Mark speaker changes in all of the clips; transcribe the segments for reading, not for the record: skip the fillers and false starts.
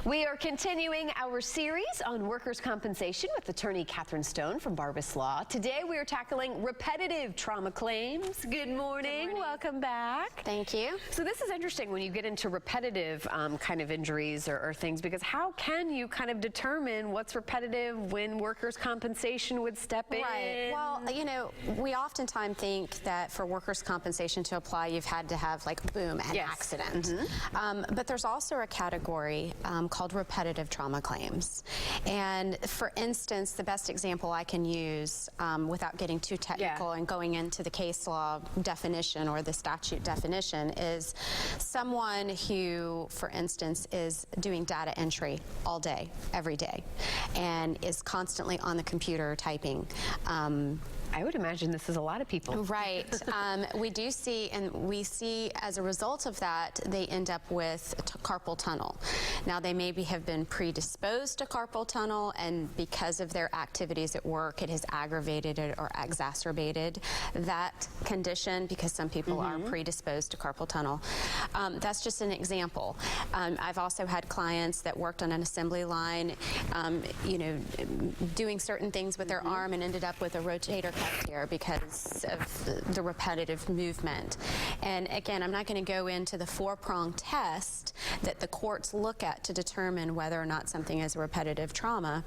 Speaker 1: We are continuing our series on workers' compensation with attorney Catherine Stone from Barbas Law. Today we are tackling repetitive trauma claims. Good morning. Welcome back.
Speaker 2: Thank you.
Speaker 1: So this is interesting when you get into repetitive kind of injuries or things, because how can you kind of determine what's repetitive when workers' compensation would step in?
Speaker 2: Right. Well, you know, we oftentimes think that for workers' compensation to apply, you've had to have like, boom, an accident. But there's also a category called repetitive trauma claims. And for instance, the best example I can use without getting too technical and going into the case law definition or the statute definition is someone who, for instance, is doing data entry all day, every day, and is constantly on the computer typing.
Speaker 1: I would imagine this is a lot of people.
Speaker 2: Right. We do see, and we see as a result of that, they end up with carpal tunnel. Now, they maybe have been predisposed to carpal tunnel, and because of their activities at work, it has aggravated it or exacerbated that condition, because some people are predisposed to carpal tunnel. That's just an example. I've also had clients that worked on an assembly line, you know, doing certain things with their arm and ended up with a rotator cuff here because of the repetitive movement. And again, I'm not going to go into the four-pronged test that the courts look at to determine whether or not something is a repetitive trauma.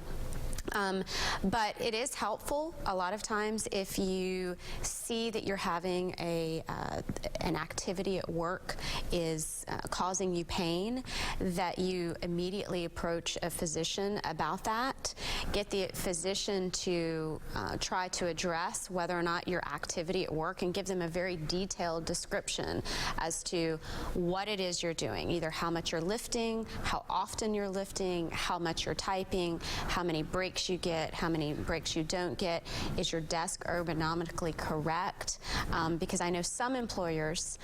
Speaker 2: But it is helpful a lot of times if you see that you're having an activity at work is causing you pain, that you immediately approach a physician about that. Get the physician to try to address whether or not your activity at work, and give them a very detailed description as to what it is you're doing, either how much you're lifting, how often you're lifting, how much you're typing, how many breaks you get, how many breaks you don't get. Is your desk ergonomically correct? Because I know some employers,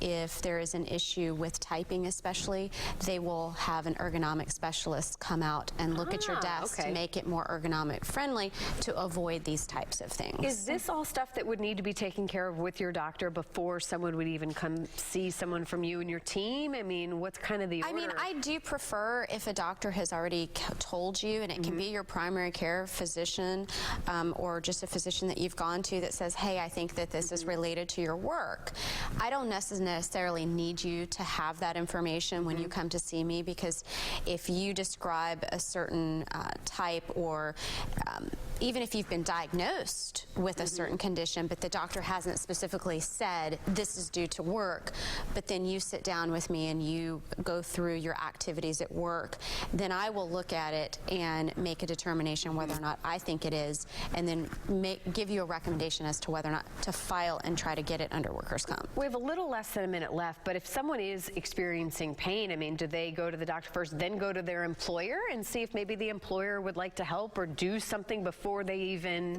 Speaker 2: if there is an issue with typing especially, they will have an ergonomic specialist come out and look at your desk to make it more ergonomic friendly to avoid these types of things.
Speaker 1: Is this all stuff that would need to be taken care of with your doctor before someone would even come see someone from you and your team? I mean, what's kind of the order?
Speaker 2: I mean, I do prefer if a doctor has already told you, and it can be your primary care physician or just a physician that you've gone to that says, hey, I think that this is related to your work. I don't necessarily need you to have that information when you come to see me, because if you describe a certain type, or even if you've been diagnosed with a certain condition, but the doctor hasn't specifically said this is due to work, but then you sit down with me and you go through your activities at work, then I will look at it and make a determination whether or not I think it is, and then give you a recommendation as to whether or not to file and try to get it under workers' comp.
Speaker 1: We have a little less than a minute left, but if someone is experiencing pain, I mean, do they go to the doctor first, then go to their employer and see if maybe the employer would like to help or do something before they even...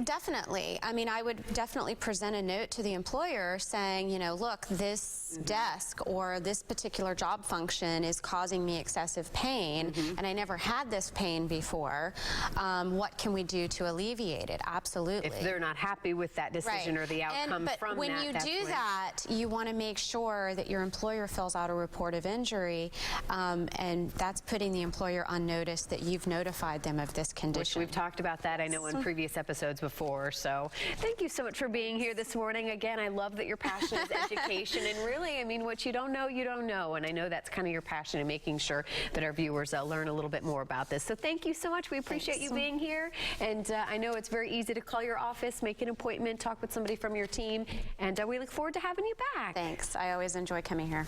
Speaker 2: Definitely. I mean, I would definitely present a note to the employer saying, you know, look, this desk or this particular job function is causing me excessive pain, and I never had this pain before. What can we do to alleviate it? Absolutely.
Speaker 1: If they're not happy with that decision or the outcome from that.
Speaker 2: But when you do that, you want to make sure that your employer fills out a report of injury, and that's putting the employer on notice that you've notified them of this condition.
Speaker 1: We've talked about that, I know, in previous episodes before. So thank you so much for being here this morning. Again, I love that your passion is education, and really, I mean, what you don't know, you don't know. And I know that's kind of your passion in making sure that our viewers learn a little bit more about this. So thank you so much. We appreciate you being here. And I know it's very easy to call your office, make an appointment, talk with somebody from your team, and we look forward to having you back.
Speaker 2: Thanks. I always enjoy coming here.